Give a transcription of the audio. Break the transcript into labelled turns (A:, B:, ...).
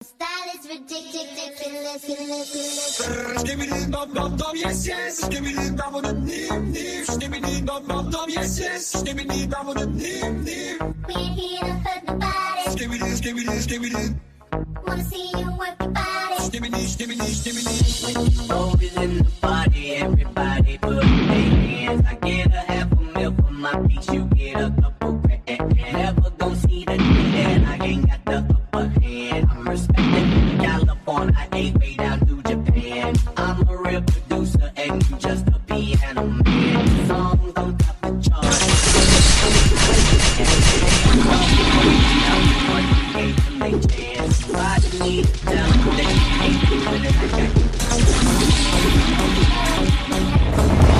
A: Style is ridiculous.
B: Give me the bum bum bum, yes yes. Give me the bum bum nim nim. Give me the bum bum bum, yes yes. Give me the bum bum nim nim.
A: We ain't here to hurt nobody.
B: Give me this, give me this, give me this.
A: Wanna see you work your body.
B: Give me this, give me this, give me this.
C: When you roll in the party, everybody put their hands. I get a half a mil for my piece, you get a couple grand. Never gon' see the day that I ain't got the upper hand. I'm respected California, I ain't way down to Japan. I'm a real producer and you just a piano man. Songs on top the charts. They chance. Why do you need to tell them that you ain't doing it like I can?